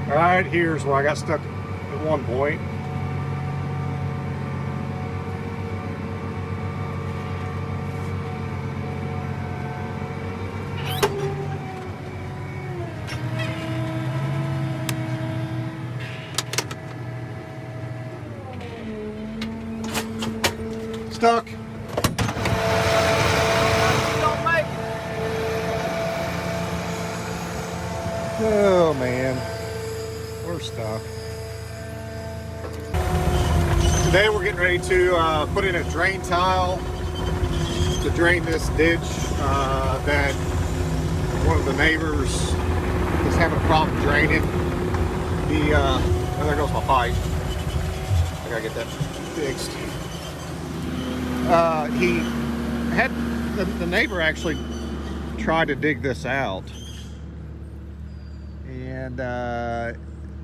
All right, here's where I got stuck at one point. Stuck. Don't make it. Oh man, we're stuck. Today we're getting ready to put in a drain tile to drain this ditch that one of the neighbors is having a problem draining. Oh, there goes my pipe. I gotta get that fixed. He had the neighbor actually tried to dig this out and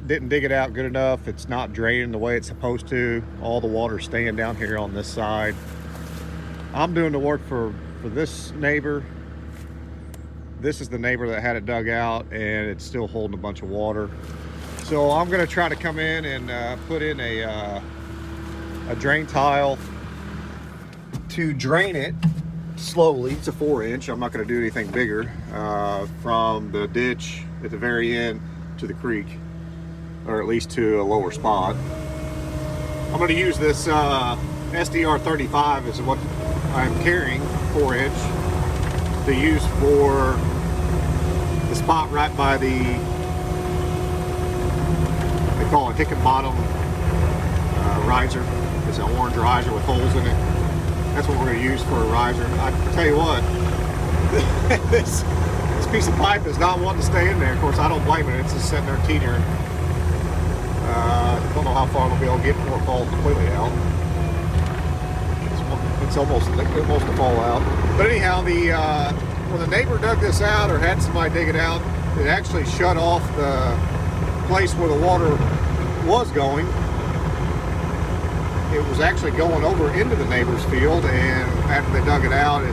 didn't dig it out good enough. It's not draining the way it's supposed to. All the water's staying down here on this side. I'm doing the work for this neighbor. This is the neighbor that had it dug out and it's still holding a bunch of water. So I'm gonna try to come in and put in a drain tile to drain it slowly. It's a 4-inch. I'm not going to do anything bigger from the ditch at the very end to the creek, or at least to a lower spot. I'm going to use this SDR 35 is what I'm carrying, 4-inch, to use for the spot right by the, they call it Hickenbottom riser. It's an orange riser with holes in it. That's what we're going to use for a riser. I tell you what, this piece of pipe is not wanting to stay in there. Of course, I don't blame it. It's just sitting there teetering. Don't know how far we'll be able to get before it falls completely out. It's almost to fall out. But anyhow, when the neighbor dug this out or had somebody dig it out, it actually shut off the place where the water was going. It was actually going over into the neighbor's field, and after they dug it out, it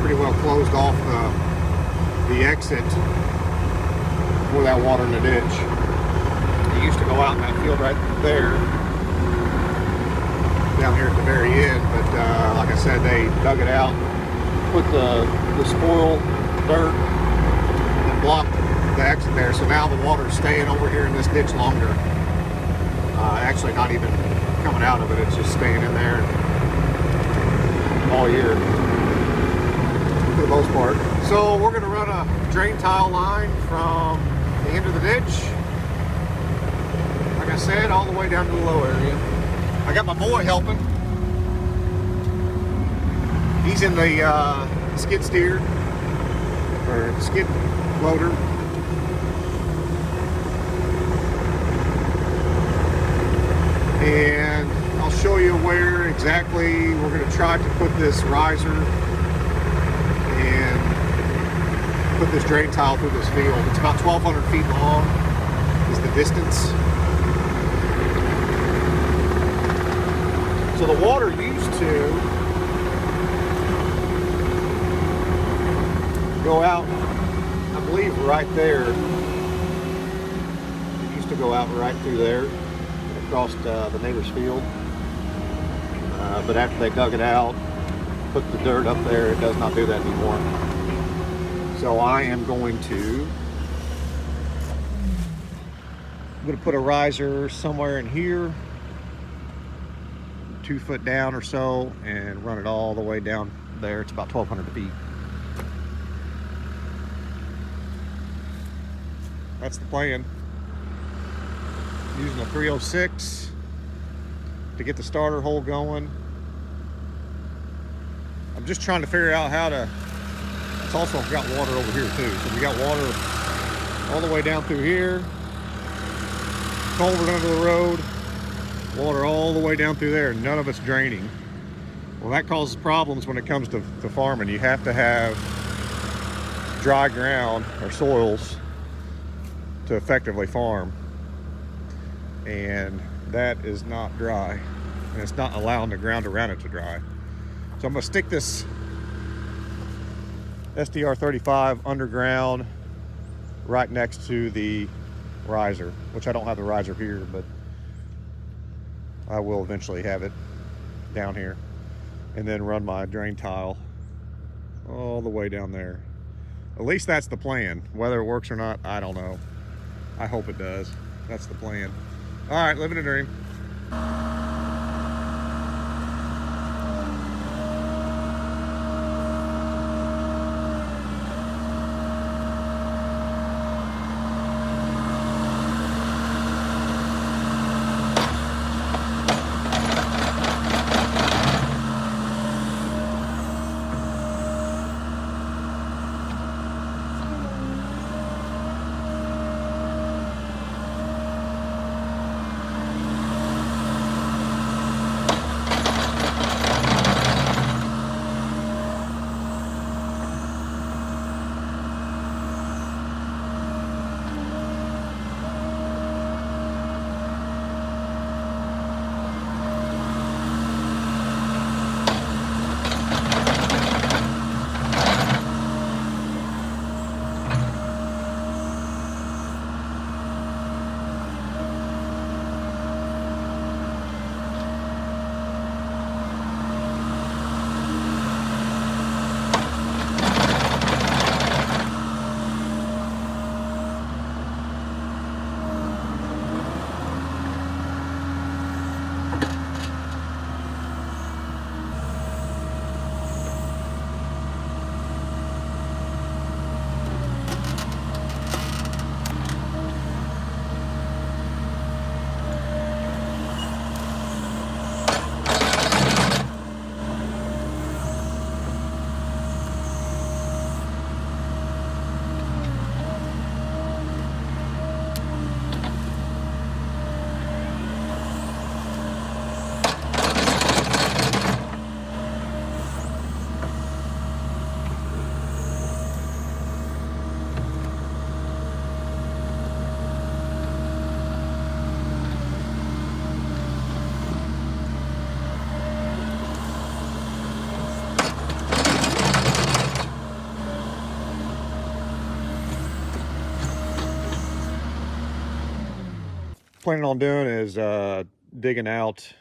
pretty well closed off the exit for that water in the ditch. It used to go out in that field right there, down here at the very end, but like I said, they dug it out, put the spoil dirt, and blocked the exit there, so now the water's staying over here in this ditch longer. Actually not even coming out of it, it's just staying in there all year for the most part. So we're going to run a drain tile line from the end of the ditch, like I said, all the way down to the low area. I got my boy helping. He's in the skid steer or skid loader. And I'll show you where exactly we're going to try to put this riser and put this drain tile through this field. It's about 1,200 feet long is the distance. So the water used to go out, I believe, right there. It used to go out right through there, across the neighbor's field, but after they dug it out, put the dirt up there, it does not do that anymore. So I am going to put a riser somewhere in here, 2 foot down or so, and run it all the way down there. It's about 1,200 feet. That's the plan. Using a 306 to get the starter hole going. I'm just trying to figure out how to, it's also got water over here too. So we got water all the way down through here, culvert under the road, water all the way down through there, none of it's draining. Well, that causes problems when it comes to farming. You have to have dry ground or soils to effectively farm. And that is not dry, and it's not allowing the ground around it to dry. So I'm going to stick this SDR 35 underground right next to the riser, which I don't have the riser here, but I will eventually have it down here, and then run my drain tile all the way down there. At least that's the plan. Whether it works or not, I don't know. I hope it does. That's the plan. All right, living a dream. Planning on doing is digging out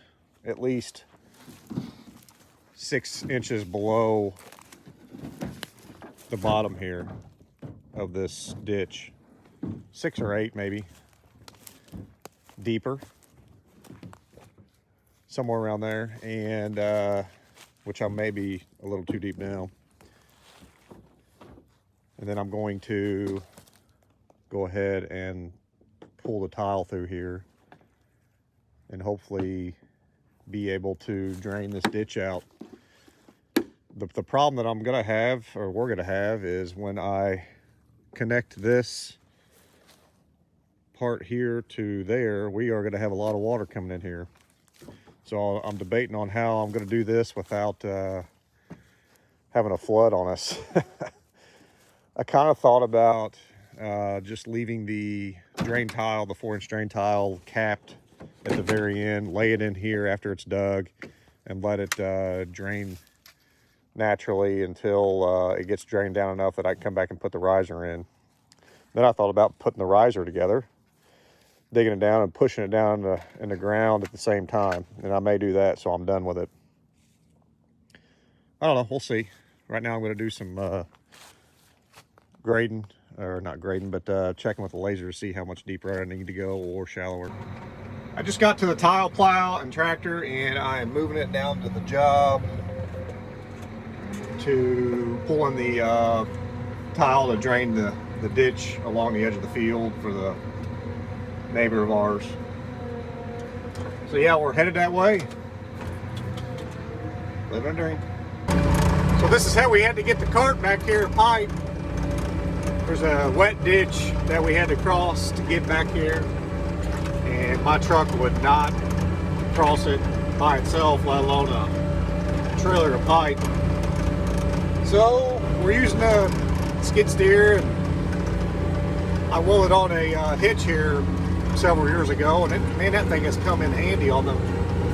at least 6 inches below the bottom here of this ditch, 6 or 8 maybe, deeper, somewhere around there, and which I may be a little too deep now. And then I'm going to go ahead and pull the tile through here and hopefully be able to drain this ditch out. The problem that I'm gonna have, or we're gonna have, is when I connect this part here to there, we are gonna have a lot of water coming in here. So I'm debating on how I'm gonna do this without having a flood on us. I kind of thought about just leaving the drain tile, the 4-inch drain tile, capped at the very end, lay it in here after it's dug, and let it drain naturally until it gets drained down enough that I can come back and put the riser in. Then I thought about putting the riser together, digging it down and pushing it down in the ground at the same time. And I may do that, so I'm done with it. I don't know, we'll see. Right now I'm going to do some grading, or not grading, but checking with the laser to see how much deeper I need to go or shallower. I just got to the tile plow and tractor, and I am moving it down to the job to pull in the tile to drain the ditch along the edge of the field for the neighbor of ours. So yeah, we're headed that way. Living a dream. So this is how we had to get the cart back here to pipe. There's a wet ditch that we had to cross to get back here, and my truck would not cross it by itself, let alone a trailer to pipe. So we're using a skid steer, and I wore it on a hitch here several years ago, and man, that thing has come in handy on the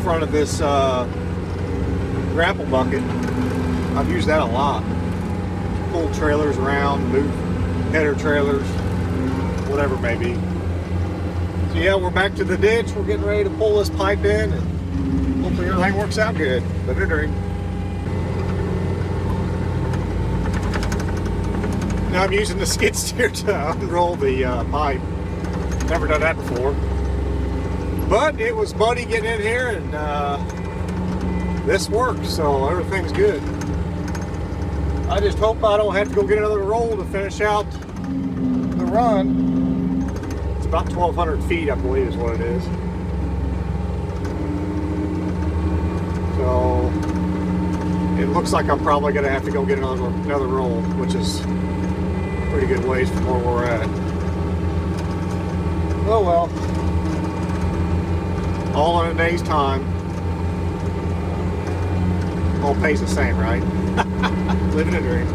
front of this grapple bucket. I've used that a lot. Pull trailers around, move header trailers, whatever it may be. So yeah, we're back to the ditch. We're getting ready to pull this pipe in, and hopefully everything works out good. Living a dream. Now I'm using the skid steer to unroll the pipe. Never done that before. But it was muddy getting in here, and this works, so everything's good. I just hope I don't have to go get another roll to finish out the run. It's about 1,200 feet, I believe is what it is. So it looks like I'm probably going to have to go get another roll, which is pretty good ways from where we're at. Oh well. All in a day's time. All pays the same, right? Living a dream.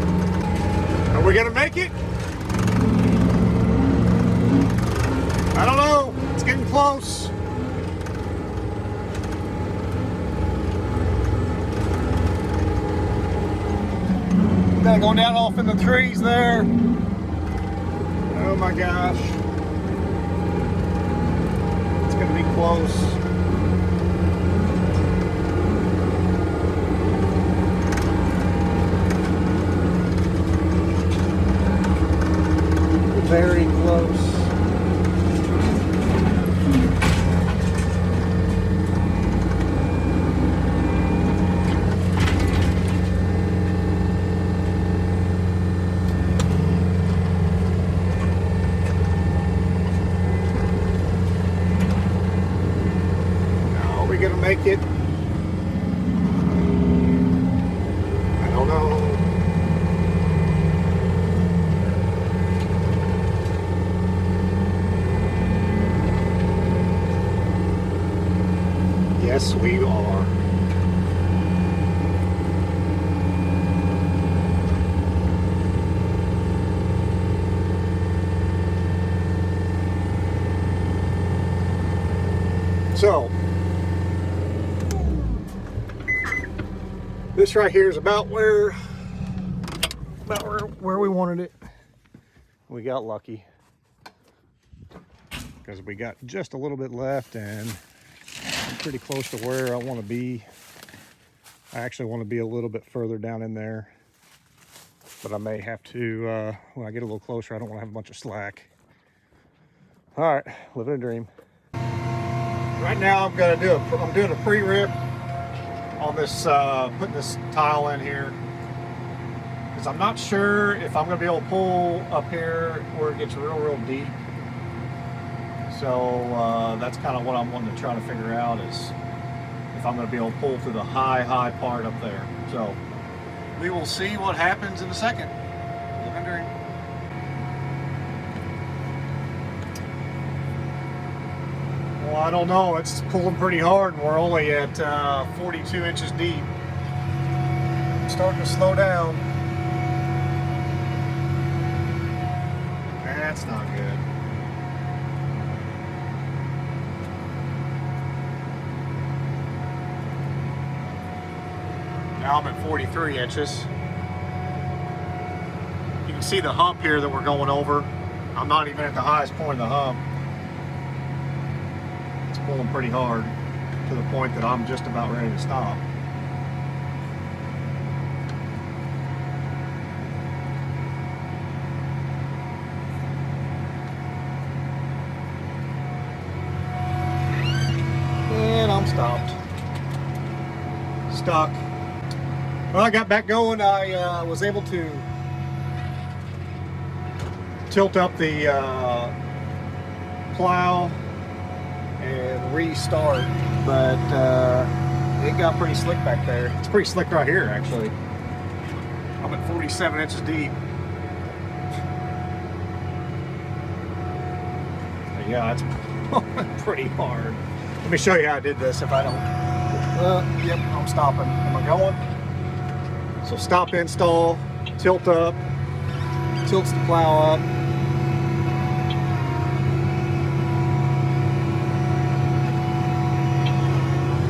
Are we gonna make it? I don't know. It's getting close. They're going down off in the trees there. Oh my gosh. It's gonna be close. Very close. Now, are we gonna make it? I don't know. Yes, we are. So, this right here is about where we wanted it. We got lucky because we got just a little bit left, and pretty close to where I want to be. I actually want to be a little bit further down in there, but I may have to when I get a little closer. I don't want to have a bunch of slack. All right, living a dream. Right now I'm doing a pre-rip on this, putting this tile in here, because I'm not sure if I'm going to be able to pull up here where it gets real deep. So that's kind of what I'm wanting to try to figure out, is if I'm going to be able to pull through the high part up there. So we will see what happens in a second. Living a dream. Well, I don't know. It's pulling pretty hard, and we're only at 42 inches deep. It's starting to slow down. That's not good. Now I'm at 43 inches. You can see the hump here that we're going over. I'm not even at the highest point of the hump. It's pulling pretty hard to the point that I'm just about ready to stop. And I'm stopped. Stuck. Well, I got back going. I was able to tilt up the plow and restart, but it got pretty slick back there. It's pretty slick right here, actually. I'm at 47 inches deep. But yeah, it's pretty hard. Let me show you how I did this if I don't. Yep, I'm stopping. Am I going? So stop install, tilt up, tilts the plow up.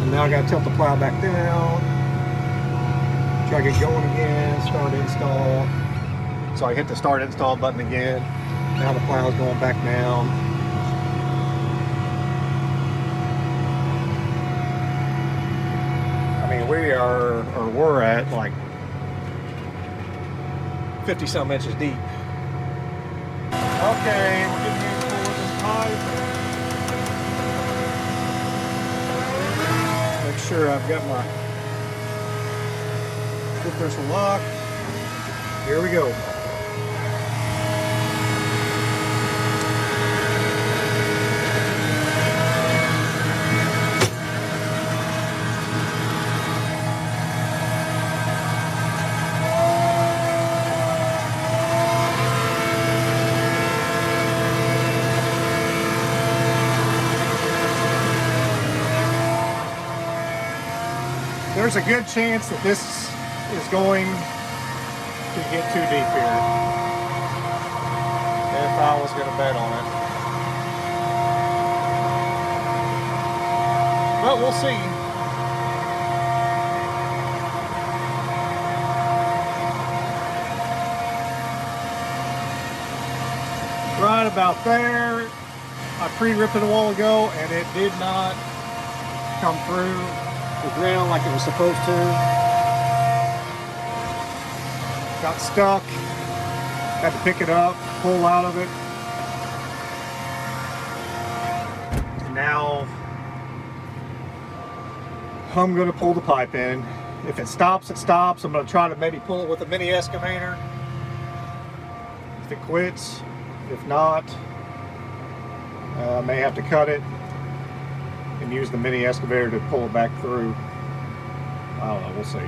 And now I gotta tilt the plow back down. Try to get going again, start install. So I hit the start install button again. Now the plow's going back down. at like 50 some inches deep. Okay, we're getting here for this pipe. Make sure I've got my differential lock. Here we go. There's a good chance that this is going to get too deep here, if I was going to bet on it. But we'll see. Right about there. I pre-ripped it a while ago and it did not come through the ground like it was supposed to. Got stuck. Had to pick it up, pull out of it. And now I'm going to pull the pipe in. If it stops, it stops. I'm going to try to maybe pull it with a mini excavator. If it quits, if not, I may have to cut it and use the mini excavator to pull it back through. I don't know, we'll see.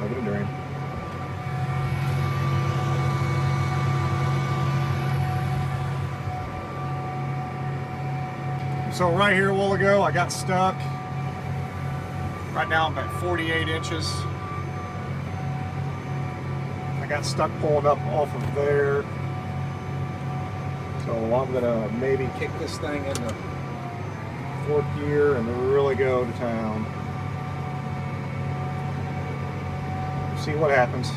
Living a dream. So right here a while ago, I got stuck. Right now I'm at 48 inches. I got stuck pulling up off of there. So I'm gonna maybe kick this thing into fourth gear and really go to town. See what happens.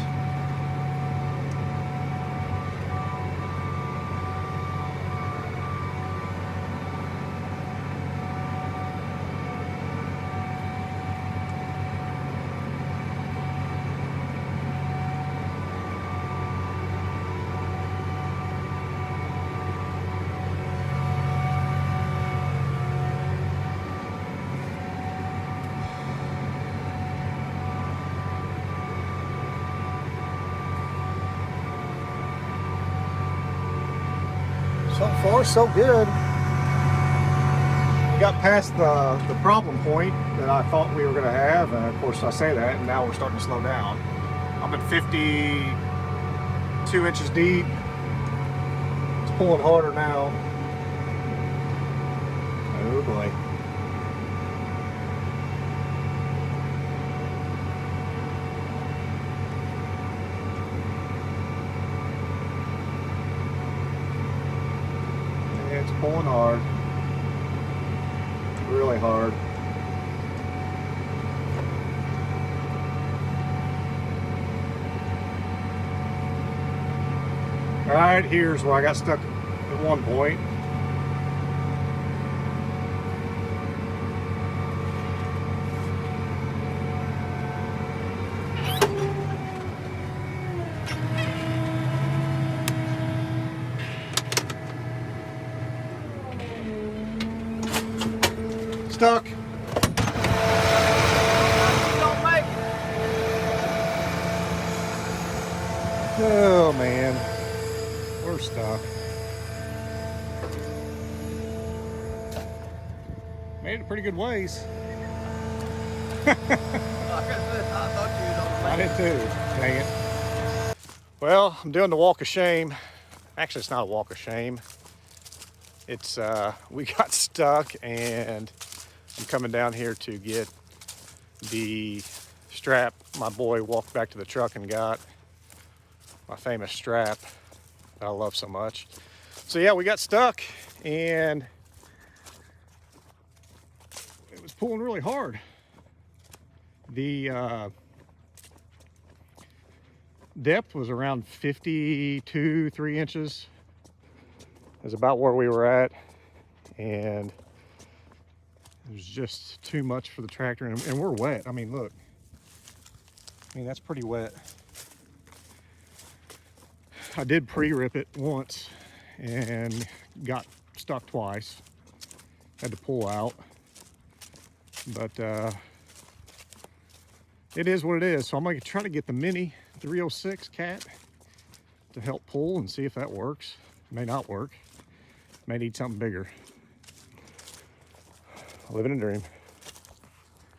So far, so good. We got past the problem point that I thought we were going to have, and of course I say that, and now we're starting to slow down. I'm at 52 inches deep. It's pulling harder now. Oh boy. It's pulling hard, really hard. All right, here's where I got stuck at one point. Stuck. Don't make it. Oh man, we're stuck. Made it a pretty good ways. I did too. Dang it. Well, I'm doing the walk of shame. Actually, it's not a walk of shame. It's we got stuck and I'm coming down here to get the strap my boy walked back to the truck and got. My famous strap that I love so much. So yeah, we got stuck and it was pulling really hard. The depth was around 3 inches. Is about where we were at, and It was just too much for the tractor, and we're wet. I mean, look. I mean, that's pretty wet. I did pre-rip it once and got stuck twice. Had to pull out. But it is what it is. So I'm going to try to get the mini 306 cat to help pull and see if that works. May not work. May need something bigger. Living a dream.